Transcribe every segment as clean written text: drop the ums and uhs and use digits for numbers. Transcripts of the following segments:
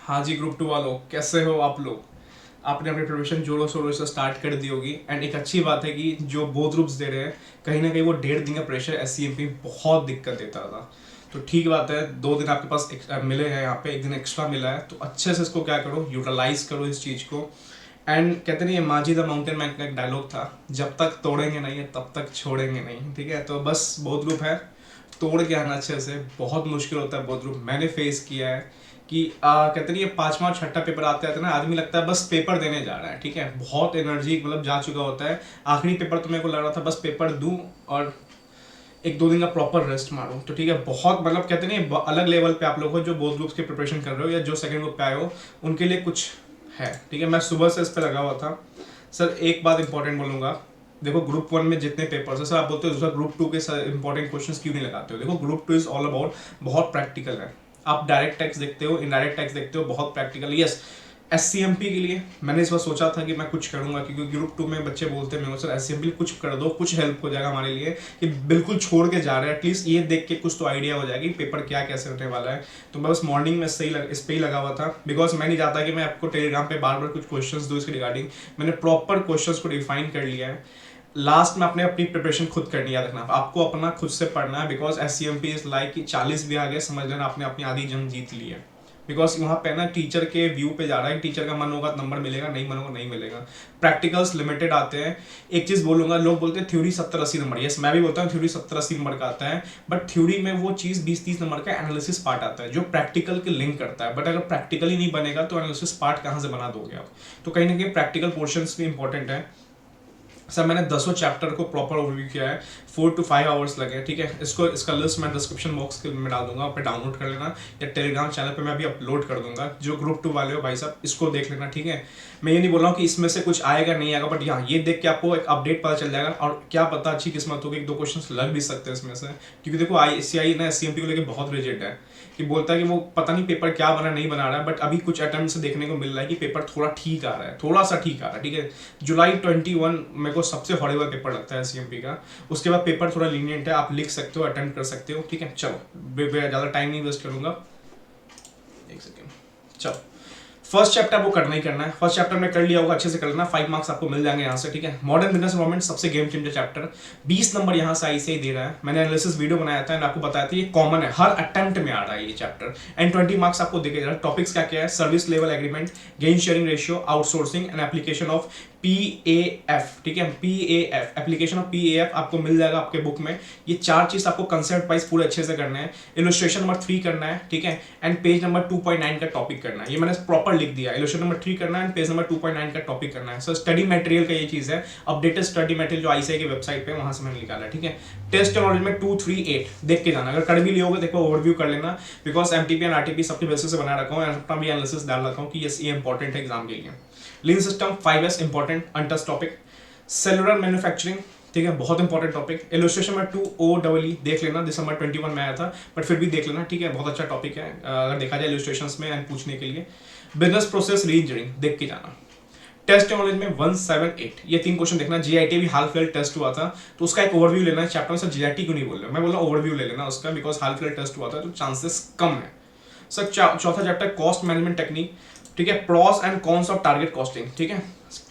हाँ जी ग्रुप 2 वालों, कैसे हो आप लोग। आपने अपनी प्रिपरेशन जोरों शोरों से स्टार्ट कर दी होगी एंड एक अच्छी बात है कि जो बोथ ग्रुप्स दे रहे हैं कहीं ना कहीं वो 1.5 दिन का प्रेशर एससीएमपी बहुत दिक्कत देता था। तो ठीक बात है, 2 दिन आपके पास मिले हैं, यहाँ पे 1 दिन एक्स्ट्रा मिला है, तो अच्छे से इसको क्या करो, यूटिलाइज करो इस चीज़ को। एंड कहते नहीं, ये मांझी द माउंटेन मैन का एक डायलॉग था, जब तक तोड़ेंगे नहीं तब तक छोड़ेंगे नहीं। ठीक है, तो बस बोथ ग्रुप है, तोड़ के आना अच्छे से। बहुत मुश्किल होता है बोथ ग्रुप, मैंने फेस किया है कि कहते नहीं, ये पांचवा और छठा पेपर आते आते ना आदमी लगता है बस पेपर देने जा रहा है। ठीक है, बहुत एनर्जी मतलब जा चुका होता है। आखिरी पेपर तो मेरे को लग रहा था बस पेपर दूं और 1-2 दिन का प्रॉपर रेस्ट मारो। तो ठीक है, बहुत मतलब कहते नहीं अलग लेवल पे आप लोग हो जो बोथ ग्रुप्स के प्रिपरेशन कर रहे हो या जो सेकंड ग्रुप पे आए हो, उनके लिए कुछ है। ठीक है, मैं सुबह से इस पर लगा हुआ था। सर एक बात इंपॉर्टेंट बोलूंगा, देखो ग्रुप 1 में जितने पेपर्स है, सर आप बोलते हो दूसरा ग्रुप 2 के इंपॉर्टेंट क्वेश्चंस क्यों नहीं लगाते हो। देखो ग्रुप 2 इज ऑल अबाउट बहुत प्रैक्टिकल है। आप डायरेक्ट टैक्स देखते हो, इनडायरेक्ट टैक्स देखते हो, बहुत प्रैक्टिकल। यस, एससीएमपी के लिए मैंने इस बार सोचा था कि मैं कुछ करूंगा, क्योंकि ग्रुप 2 में बच्चे बोलते हैं सर एससीएमपी कुछ कर दो, कुछ हेल्प हो जाएगा हमारे लिए, कि बिल्कुल छोड़ के जा रहे हैं, एटलीस्ट ये देख के कुछ तो आइडिया हो जाएगी पेपर क्या कैसे होने वाला है। तो मैं बस मॉर्निंग में इस पे ही लगा हुआ था, बिकॉज मैं नहीं चाहता कि मैं आपको टेलीग्राम पे बार बार कुछ क्वेश्चंस दूं इसके रिगार्डिंग। मैंने प्रॉपर क्वेश्चंस को डिफाइन कर लिया है। लास्ट में अपने अपनी प्रिपरेशन खुद करनी, याद रखना आपको अपना खुद से पढ़ना है, बिकॉज एससीएमपी इज लाइक कि 40 भी आ गए, समझ लेना आपने अपनी आधी जंग जीत ली है। बिकॉज वहाँ पे ना टीचर के व्यू पे जा रहा है, टीचर का मन होगा तो नंबर मिलेगा, नहीं मन होगा नहीं मिलेगा। प्रैक्टिकल्स लिमिटेड आते हैं। एक चीज़ बोलूंगा, लोग बोलते हैं थ्योरी 70-80 नंबर, यस मैं भी बोलता हूँ थ्योरी 70-80 नंबर का आता है, बट थ्योरी में वो चीज़ 20-30 नंबर का एनालिसिस पार्ट आता है जो प्रैक्टिकल के लिंक करता है। बट अगर प्रैक्टिकल ही नहीं बनेगा तो एनालिसिस पार्ट कहाँ से बना दोगे आप। तो कहीं ना कहीं प्रैक्टिकल पोर्शन भी इंपॉर्टेंट है। सर मैंने 10 चैप्टर को प्रॉपर ओवरव्यू किया है, 4 to 5 आवर्स लगे। ठीक है, इसका लिस्ट मैं डिस्क्रिप्शन बॉक्स में डाल दूंगा, आप डाउनलोड कर लेना, या टेलीग्राम चैनल पे मैं अभी अपलोड कर दूंगा। जो ग्रुप 2 वाले हो भाई साहब, इसको देख लेना। ठीक है, मैं ये नहीं बोल रहा हूँ कि इसमें से कुछ आएगा नहीं आएगा, बट यहाँ ये देख के आपको एक अपडेट पता चल जाएगा, और क्या पता अच्छी किस्मत होगी 1-2 क्वेश्चन लग भी सकते हैं इसमें से। क्योंकि देखो आईसीआई ना एससीएमपी को लेकर बहुत रिजिड है, कि बोलता है कि वो पता नहीं पेपर क्या बना नहीं बना रहा है, बट अभी कुछ अटेम्प्ट से देखने को मिल रहा है कि पेपर थोड़ा ठीक आ रहा है, थोड़ा सा ठीक आ रहा है। ठीक है, जुलाई 21 मेरे को सबसे हॉरिबल पेपर लगता है सीएमपी का। उसके बाद पेपर थोड़ा लीनियंट है, आप लिख सकते हो, अटेम्प्ट कर सकते हो। ठीक है, चलो ज़्यादा टाइम नहीं वेस्ट करूंगा, एक सेकेंड। चलो, फर्स्ट चैप्टर आपको करना ही करना है। फर्स्ट चैप्टर में कर लिया होगा, अच्छे से कर लेना, 5 मार्क्स आपको मिल जाएंगे यहाँ से। ठीक है, मॉडर्न बिजनेस एनवायरनमेंट सबसे गेम चेंजर चैप्टर, 20 नंबर यहाँ से आईसीआई दे रहा है। मैंने एनालिसिस वीडियो बनाया था एंड आपको बताया था ये कॉमन है, हर अटेम्प्ट में आ रहा है ये चैप्टर, एंड 20 मार्क्स आपको देके जा रहा है। टॉपिक्स क्या क्या है, service level agreement, gain sharing ratio, outsourcing and application of PAF। ठीक है, PAF, एप्लीकेशन ऑफ PAF आपको मिल जाएगा आपके बुक में। ये 4 चीज आपको कंसेप्ट वाइज पूरे अच्छे से करना है। इलस्ट्रेशन नंबर 3 करना है। ठीक है, एंड पेज नंबर 2.9 का टॉपिक करना है। ये मैंने प्रॉपर लिख दिया, इलस्ट्रेशन नंबर 3 करना है एंड पेज नंबर 2.9 का टॉपिक करना है। सर स्टडी मटेरियल का ये चीज है, अपडेटेड स्टडी मटेरियल जो आईसीआई की वेबसाइट पे वहां से मैंने निकाला है। ठीक है, टेस्ट नॉलेज में 2, 3, 8 देख के जाना, अगर कर भी लियोगे देखो ओवरव्यू कर लेना, बिकॉज एमटीपी एंड आरटीपी सबके बेसिस से बना रखा हूँ, अपना भी एनालिसिस डाल रखा हूँ कि ये इंपॉर्टेंट है एग्जाम के लिए। Lean system 5S important untouch topic. Cellular manufacturing, ठीक है, बहुत इंपॉर्टेंट टॉपिक। इलस्ट्रेशन में 2OEE देख लेना, दिसंबर 21 में आया था, बट फिर भी देख लेना। ठीक है, बहुत अच्छा टॉपिक है अगर देखा जाए इलस्ट्रेशंस में एंड पूछने के लिए। बिजनेस प्रोसेस री इंजीनियरिंग देख के जाना। टेस्ट नॉलेज में 178 ये 3 क्वेश्चन देखना। जीआईटी भी हाल फिलहाल टेस्ट हुआ था, तो उसका एक ओवरव्यू लेना है चैप्टर में। सर जीआईटी क्यों नहीं बोल रहे, मैं बोल रहा हूँ ओवरव्यू ले लेना उसका, बिकॉज हाल फिलहाल टेस्ट हुआ था तो चांसेस कम है। सर चौथा चैप्टर कॉस्ट मैनेजमेंट टेक्निक। ठीक है, pros and cons of target costing. ठीक है,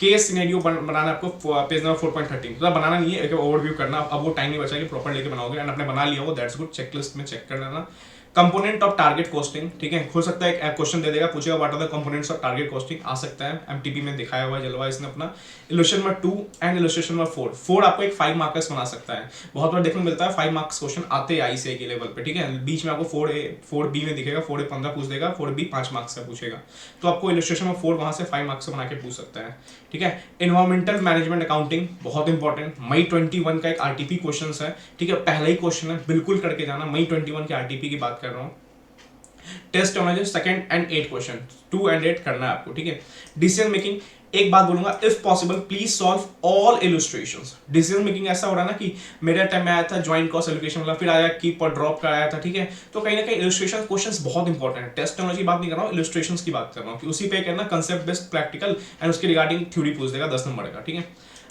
केस सिनेरियो बनाना आपको, पेज नंबर 4.13 तो बनाना नहीं है, एक ओवरव्यू करना। अब वो टाइम नहीं बचा कि प्रॉपर लेके बनाओगे, एंड आपने बना लिया हो दैट्स गुड, चेकलिस्ट में चेक कर लेना। कंपोनेंट ऑफ टारगेट कॉस्टिंग, ठीक है, हो सकता है एक क्वेश्चन दे देगा, पूछेगा what are the components of target costing, आ सकता है, एमटीपी में दिखाया हुआ है जलवा इसने अपना। Illustration number 2 and illustration number 4 आपको एक 5 मार्क्स बना सकता है। बहुत बार देखने को मिलता है 5 मार्क्स क्वेश्चन आते हैं आईसीआई के लेवल पे। ठीक है, बीच में आपको 4B में दिखेगा, 4A 15 पूछ देगा, 4B 5 मार्क्स का पूछेगा, तो आपको इलस्ट्रेशन में 4 वहां से 5 मार्क्स बना के पूछ सकता है। ठीक है, एनवायरमेंटल मैनेजमेंट अकाउंटिंग बहुत इंपॉर्टेंट, मई 21 का एक आरटीपी क्वेश्चन है। ठीक है, पहला ही क्वेश्चन है, बिल्कुल करके जाना, मई 21 के आरटीपी की बात कर रहा हूँ। टेस्ट होना चाहिए 2nd and 8 क्वेश्चन, 2 and 8 करना है आपको। ठीक है, डिसीजन मेकिंग, एक बात बोलूंगा, if possible please solve all illustrations. Decision making ऐसा हो रहा है ना कि मेरे टाइम में आया था ज्वाइंट कॉस्ट एलोकेशन वाला, फिर आया कीप और ड्रॉप का आया था। ठीक है, तो कहीं ना कहीं इलस्ट्रेशन क्वेश्चंस बहुत इंपॉर्टेंट है। टेस्ट टेक्नोलॉजी की बात नहीं कर रहा हूँ, इलस्ट्रेशंस की बात कर रहा हूँ कि उसी पे करना कंसेप्ट बेस्ड प्रैक्टिकल, एंड उसके रिगार्डिंग थ्योरी पूछ देगा 10 नंबर का। ठीक है,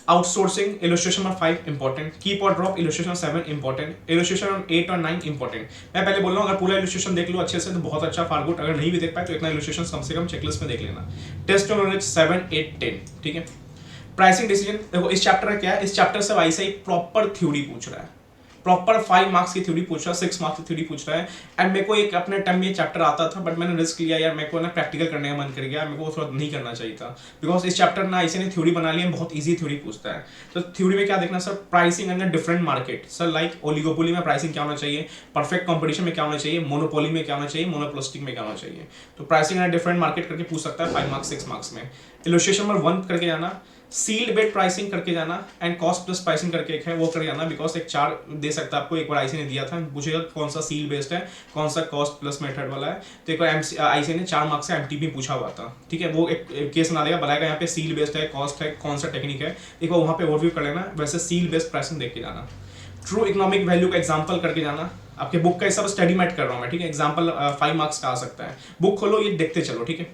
outsourcing illustration number 5 important, keep और ड्रॉप इलस्ट्रेशन 7 इंपॉर्टेंट, इलस्ट्रेशन 8 और 9 इंपॉर्टेंट। मैं पहले बोल रहा हूँ अगर पूरा इलस्ट्रेशन देख लो अच्छे से तो बहुत अच्छा, फार गुड। अगर नहीं भी देख पाए तो इतना इलस्ट्रेशन कम से कम चेकलिस्ट में देख लेना। टेस्ट ऑफ नॉलेज 7, 8, 10, ठीक है। प्राइसिंग डिसीजन देखो, इस चैप्टर का क्या है, इस चैप्टर से ऐसा ही प्रॉपर थ्योरी पूछ रहा है, प्रॉपर 5 मार्क्स की थ्योरी पूछ रहा है, 6 मार्क्स की थ्योरी पूछ रहा है। एंड मेरे को एक अपने टाइम में ये चैप्टर आता था बट मैंने रिस्क लिया यार, मेरे को ना प्रैक्टिकल करने का मन कर गया, मेरे को थोड़ा नहीं करना चाहिए था बिकॉज इस चैप्टर ना इसे ने थ्योरी बना लिया, बहुत ईजी थ्योरी पूछता है। तो थ्योरी में क्या देखना sir, pricing under different market, sir like oligopoly में प्राइसिंग क्या होना चाहिए, परफेक्ट कॉम्पिटिशन में क्या होना चाहिए, मोनोपोली में क्या होना चाहिए, मोनोपोलिस्टिक में क्या होना चाहिए। तो प्राइसिंग अंडर डिफरेंट मार्केट करके पूछ सकता है 5 मार्क्स 6 मार्क्स में। इलस्ट्रेशन नंबर 1 करके जाना, सील्ड बेट प्राइसिंग करके जाना, एंड कॉस्ट प्लस प्राइसिंग करके एक है वो करके जाना, बिकॉज एक 4 दे सकता है आपको, एक बार आईसी ने दिया था, पूछेगा कौन सा सील बेस्ड है कौन सा कॉस्ट प्लस मेथड वाला है। तो एक बार आईसी ने 4 मार्क्स से एमटीपी पूछा हुआ था, ठीक है। वो एक केस बना देगा, बताएगा यहाँ पे सील बेस्ड है, कॉस्ट है, कौन सा टेक्निक है, एक बार वहाँ पे ओवरव्यू कर लेना, वैसे सील बेस्ड प्राइसिंग देख के जाना। ट्रू इकोनॉमिक वैल्यू का एग्जाम्पल करके जाना, आपके बुक का सब स्टडी मैट कर रहा हूँ मैं, ठीक है। एग्जाम्पल 5 मार्क्स का आ सकता है, बुक खोलो ये देखते चलो, ठीक है।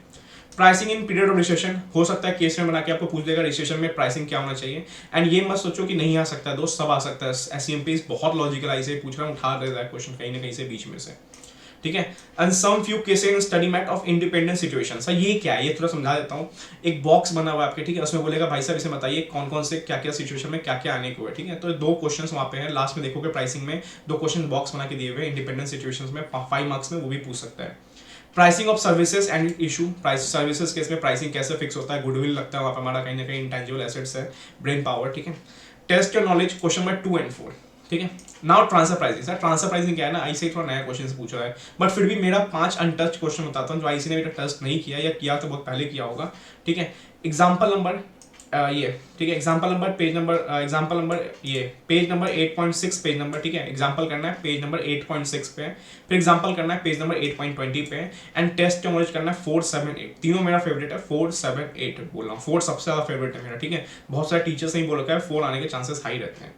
Pricing in period of recession, हो सकता है केस में बना के आपको पूछ देगा रिसेशन में प्राइसिंग क्या होना चाहिए। एंड ये मत सोचो कि नहीं आ सकता है दोस्त, सब आ सकता है। एसईएमपी बहुत लॉजिकल आई से पूछ रहा हूँ, उठा दे रहा है क्वेश्चन कहीं ना कहीं से बीच में से, ठीक है। And some few cases in study mat of independent situation, sir ये क्या है ये थोड़ा समझा देता हूँ। एक बॉक्स बना हुआ है आपके, ठीक है, उसमें बोलेगा भाई साहब इसे बताइए कौन कौन से क्या क्या सिचुएशन में क्या क्या आने को है, ठीक है। तो 2 क्वेश्चन वहाँ पे हैं, लास्ट में देखोगे प्राइसिंग में 2 क्वेश्चन बॉक्स बना के दिए हुए इंडिपेंडेंट सिचुएशन में, 5 मार्क्स में वो भी पूछ सकता है। Pricing of services and issue, price services case में प्राइसिंग कैसे फिक्स होता है, गुडविल लगता है वहाँ पर हमारा कहीं ना कहीं इंटेंजिबल एसेट्स है, ब्रेन पावर, ठीक है। Test your knowledge question number 2 and 4, ठीक है। Now transfer pricing, sir transfer pricing क्या है ना, आईसी थोड़ा नया क्वेश्चन पूछ रहा है बट फिर भी मेरा 5 अनटच क्वेश्चन बताता हूँ जो आईसी ने अभी तक टच नहीं किया, या किया तो बहुत पहले किया होगा, ठीक है। एग्जाम्पल नंबर ये, ठीक है, example number page number 8.6 page number, ठीक है। एग्जाम्पल करना है पेज नंबर 8.6 पे, फिर एग्जाम्पल करना है पेज नंबर 8.20 पे, एंड टेस्ट नॉलेज करना है 4, 7, 8, तीनों मेरा फेवरेट है, 4, 7, 8 बोल रहा हूँ, 4 सबसे ज्यादा फेवरेट है मेरा, ठीक है। बहुत सारे टीचर्स ने बोल रखा है 4 आने के चांसेस हाई रहते हैं।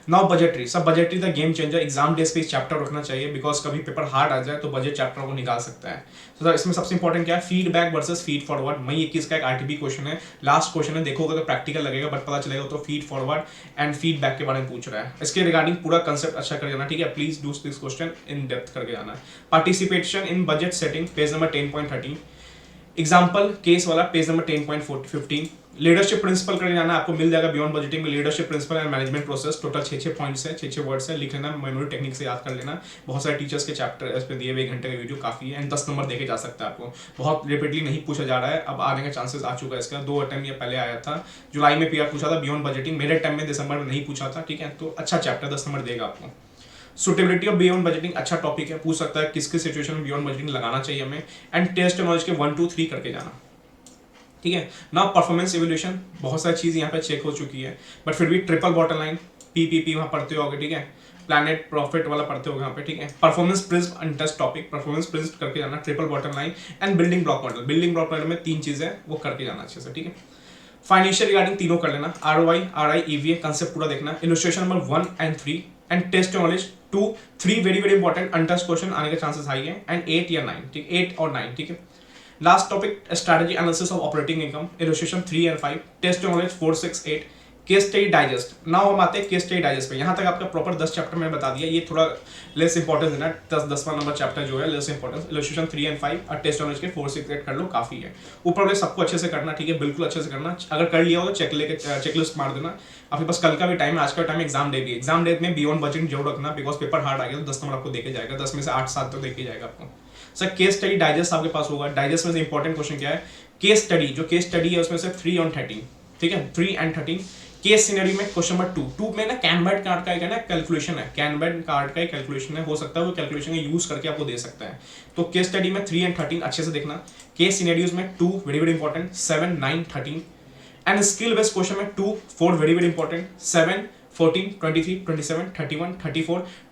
नाउ बजटरी, सब budgetary the game changer, exam days पे इस चैप्टर रखना चाहिए बिकॉज कभी पेपर हार्ड आ जाए तो बजट चैप्टर को निकाल सकता है। तो इसमें सबसे इंपॉर्टेंट क्या है, फीडबैक वर्सेस फीड फॉरवर्ड। मई 21 का एक आरटीपी क्वेश्चन है, लास्ट क्वेश्चन है, देखोगे तो प्रैक्टिकल लगेगा बट पता चलेगा तो फीड फॉरवर्ड एंड फीडबैक के बारे में पूछ रहा है। इसके रिगार्डिंग पूरा कंसेप्ट अच्छा कर जाना, ठीक है। Please do this question in depth करके जाना। Participation in budget setting page number 10.13, example case वाला पेज नंबर 10.15। लीडरशिप प्रिंसिपल करके जाना, आपको मिल जाएगा बियॉन्ड बजटिंग में, leadership principle and management process, total 6 points है, 6 वर्ड्स है, लिख लेना, मेमोरी टेक्निक से याद कर लेना। बहुत सारे टीचर्स के चैप्टर इस पे दिए हुए, 1 घंटे का वीडियो काफी है, एंड 10 नंबर देके जा सकता है आपको। बहुत रिपीटली नहीं पूछा जा रहा है, अब आने का चांसेस आ चुका है इसका, 2 अटेम्प्ट ये पहले आया था, जुलाई में पीआर पूछा था बियॉन्ड बजटिंग, मेरे टाइम में दिसंबर में नहीं पूछा था, ठीक है। तो अच्छा चैप्टर, 10 नंबर देगा आपको। सुटेबिलिटी ऑफ बियॉन्ड बजटिंग अच्छा टॉपिक है, पूछ सकता है किस किस सिचुएशन में बियॉन्ड बजटिंग लगाना चाहिए हमें, एंड टेस्ट नॉलेज के 1, 2, 3 करके जाना, ठीक है ना। परफॉर्मेंस इवोल्यूशन, बहुत सारी चीज यहाँ पे चेक हो चुकी है बट फिर भी ट्रिपल बॉटम लाइन, पीपीपी वहाँ पढ़ते होगे, ठीक है। प्लैनेट प्रॉफिट वाला पढ़ते होगे यहाँ पे, ठीक है। Performance prism untouch topic, performance prism करके जाना, triple bottom line and building block model. Building block model में 3 चीजें वो करके जाना अच्छे से, ठीक है। फाइनेंशियल रिगार्डिंग तीनों कर लेना, आरओआई, आरआई, ईवीए कंसेप्ट पूरा देखना। Illustration number 1 and 3 and test knowledge 2, 3 very very important, untouch question आने के चांसेस हाई है, एंड 8 या 9, ठीक, 8 और 9, ठीक है। Last topic strategy analysis of operating income, illustration 3 and 5, test knowledge 4, 6, 8, case study digest. Now हम आते हैं केस स्टडी डाइजेस्ट पे। यहाँ तक आपका प्रॉपर 10 चैप्टर मैंने बता दिया, ये थोड़ा लेस इंपॉर्टेंस है ना, 10वां नंबर चैप्टर जो है लेस इंपॉर्टेंस। इलस्ट्रेशन 3 एंड 5 और टेस्ट नॉलेज के 4, 6, 8 कर लो, काफी है। ऊपर वाले सबको अच्छे से करना, ठीक है, बिल्कुल अच्छे से करना। अगर कर लिया हो तो चेकलिस्ट मार देना। आपके पास कल का भी टाइम है, आज का टाइम एग्जाम डे भी, एग्जाम डे में बियॉन्ड बजट जरूर रखना बिकॉज पेपर हार्ड आ गया तो 10 नंबर आपको देके जाएगा, 10 में से 8-7 तो देके जाएगा आपको। सर केस स्टडी डाइजेस्ट आपके पास होगा, डाइजेस्ट में से इंपॉर्टेंट क्वेश्चन क्या है, केस स्टडी, जो केस स्टडी है उसमें से 3 और 13, ठीक है, 3 एंड 13। केस सिनेरियो में क्वेश्चन नंबर 2 में ना कैनबर्ट कार्ड का एक है ना कैलकुलेशन है, कैनबर्ट कार्ड का एक कैलकुलेशन है, हो सकता है वो कैलकुलेशन का यूज करके आपको दे सकता है। तो केस स्टडी में 3 एंड 13 अच्छे से देखना। केस सिनेरियोज में 2 very very important, 7, 9, 13 and skill based question में 2, 4 वेरी वेरी इंपॉर्टेंट, 7, 14, 23, 27, 31,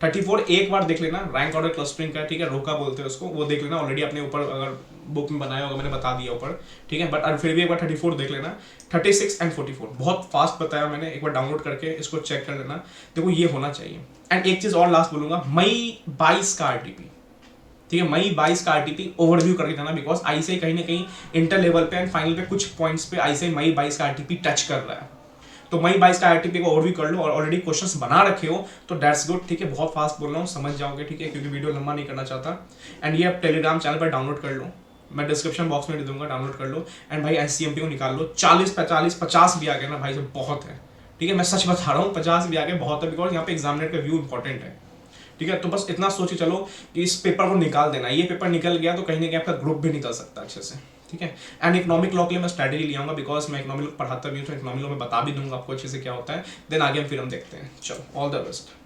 34 एक बार देख लेना, रैंक ऑर्डर क्लस्टरिंग का, ठीक है, रोका बोलते हैं उसको, वो देख लेना। ऑलरेडी अपने ऊपर अगर बुक में बनाया होगा मैंने बता दिया ऊपर, ठीक है, बट फिर भी एक बार 34 देख लेना। 36 एंड 44 बहुत फास्ट बताया मैंने, एक बार डाउनलोड करके इसको चेक कर लेना, देखो ये होना चाहिए। एंड एक चीज और लास्ट बोलूंगा, मई 22 का आरटीपी, ठीक है, मई 22 का आरटीपी ओवरव्यू करके जाना बिकॉज आईसीआई कहीं ना कहीं इंटर लेवल पे एंड फाइनल पे कुछ पॉइंट्स पे आईसीआई मई 22 का आरटीपी टच कर रहा है। तो मई 22 का आईआईटी को ओवरव्यू कर लो और ऑलरेडी क्वेश्चंस बना रखे हो तो दैट्स गुड, ठीक है। बहुत फास्ट बोल रहा हूँ, समझ जाओगे, ठीक है, क्योंकि वीडियो लंबा नहीं करना चाहता। एंड ये आप टेलीग्राम चैनल पर डाउनलोड कर लो, मैं डिस्क्रिप्शन बॉक्स में दे दूंगा, डाउनलोड कर लो। एंड भाई एससीएमपी को निकाल लो, 40 45 50 भी आ गए ना भाई, तो बहुत है, ठीक है। मैं सच बता रहा हूँ, 50 भी आ गए बहुत है, बिकॉज यहाँ पे एग्जामिनर का व्यू इंपॉर्टेंट है, ठीक है। तो बस इतना सोच के चलो कि इस पेपर को निकाल देना, ये पेपर निकल गया तो कहीं ना कहीं आपका ग्रुप भी निकल सकता है अच्छे से, ठीक है। एंड इकोनॉमिक लॉ के लिए मैं स्ट्रैटेजी ले आऊंगा, बिकॉज मैं इकोनॉमिक लॉ पढ़ाता भी हूँ, तो इकोनॉमिक लॉ में बता भी दूंगा आपको अच्छे से क्या होता है। देन आगे फिर हम देखते हैं। चलो, ऑल द बेस्ट।